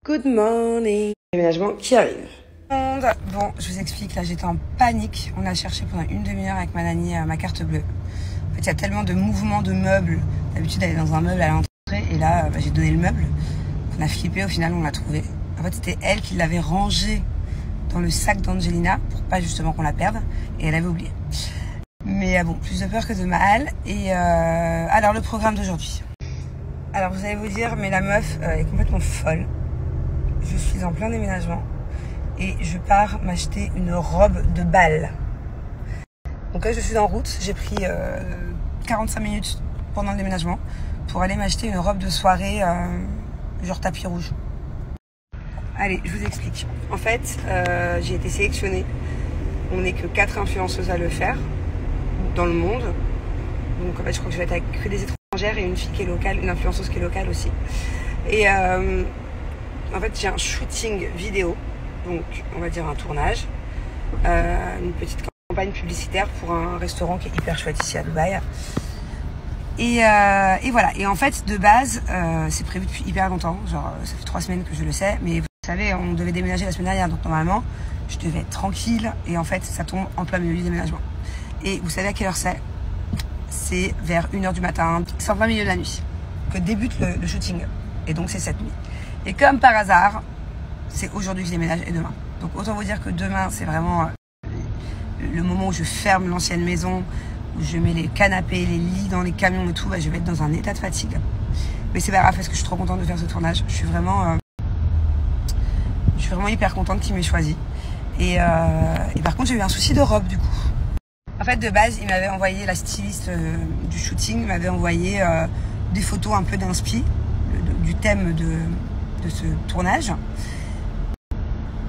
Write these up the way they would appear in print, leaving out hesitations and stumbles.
Good morning. Déménagement qui arrive. Bon, je vous explique, là j'étais en panique. On a cherché pendant une demi-heure avec ma nanny ma carte bleue. En fait, il y a tellement de mouvements de meubles. D'habitude, elle est dans un meuble à l'entrée et là, j'ai donné le meuble. On a flippé, au final, on l'a trouvé. En fait, c'était elle qui l'avait rangé dans le sac d'Angelina pour pas justement qu'on la perde et elle avait oublié. Mais bon, plus de peur que de mal. Et alors, le programme d'aujourd'hui. Alors, vous allez vous dire, mais la meuf est complètement folle. Je suis en plein déménagement et je pars m'acheter une robe de bal. Donc là, je suis en route. J'ai pris 45 minutes pendant le déménagement pour aller m'acheter une robe de soirée genre tapis rouge. Allez, je vous explique. En fait, j'ai été sélectionnée. On n'est que 4 influenceuses à le faire dans le monde. Donc en fait, je crois que je vais être avec que des étrangères et une fille qui est locale, une influenceuse qui est locale aussi. Et en fait, j'ai un shooting vidéo, donc on va dire un tournage, une petite campagne publicitaire pour un restaurant qui est hyper chouette ici à Dubaï. Et voilà. Et en fait, de base, c'est prévu depuis hyper longtemps. Genre, ça fait 3 semaines que je le sais. Mais vous savez, on devait déménager la semaine dernière, donc normalement, je devais être tranquille. Et en fait, ça tombe en plein milieu du déménagement. Et vous savez à quelle heure c'est? C'est vers 1h du matin, c'est en plein milieu de la nuit, que débute le shooting. Et donc, c'est cette nuit. Et comme par hasard, c'est aujourd'hui que je déménage et demain. Donc autant vous dire que demain, c'est vraiment le moment où je ferme l'ancienne maison, où je mets les canapés, les lits dans les camions et tout. Bah, je vais être dans un état de fatigue. Mais c'est pas grave parce que je suis trop contente de faire ce tournage. Je suis vraiment hyper contente qu'il m'ait choisi. Et par contre, j'ai eu un souci de robe du coup. En fait, de base, il m'avait envoyé, la styliste du shooting m'avait envoyé des photos un peu d'inspi du thème de ce tournage.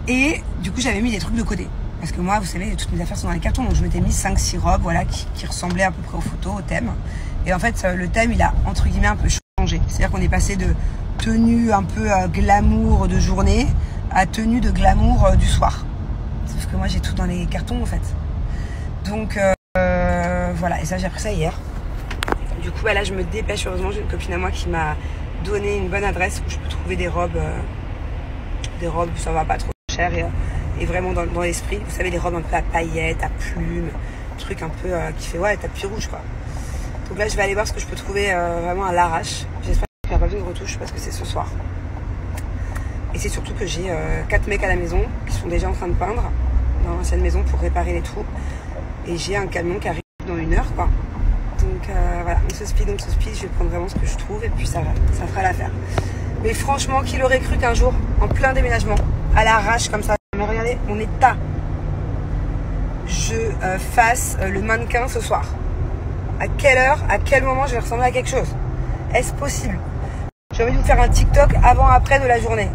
Et du coup, j'avais mis des trucs de côté. Parce que moi, vous savez, toutes mes affaires sont dans les cartons. Donc, je m'étais mis 5-6 robes voilà, qui ressemblaient à peu près aux photos, au thème. Et en fait, le thème, il a, entre guillemets, un peu changé. C'est-à-dire qu'on est passé de tenue un peu glamour de journée à tenue de glamour du soir. Sauf que moi, j'ai tout dans les cartons, en fait. Donc, voilà. Et ça, j'ai appris ça hier. Du coup, là, je me dépêche. Heureusement, j'ai une copine à moi qui m'a donné une bonne adresse où je peux trouver des robes où ça va pas trop cher et vraiment dans l'esprit. Vous savez, les robes un peu à paillettes, à plumes, truc un peu qui fait ouais, tapis rouge quoi. Donc là, je vais aller voir ce que je peux trouver vraiment à l'arrache. J'espère qu'il n'y a pas besoin de retouche parce que c'est ce soir. Et c'est surtout que j'ai 4 mecs à la maison qui sont déjà en train de peindre dans l'ancienne maison pour réparer les trous. Et j'ai un camion qui arrive dans 1 heure quoi. Donc voilà, on se speed, je vais prendre vraiment ce que je trouve et puis ça fera l'affaire. Mais franchement, qui l'aurait cru qu'un jour, en plein déménagement, à l'arrache comme ça, mais regardez mon état, je fasse le mannequin ce soir. À quelle heure, à quel moment je vais ressembler à quelque chose? Est-ce possible? J'ai envie de vous faire un TikTok avant-après de la journée.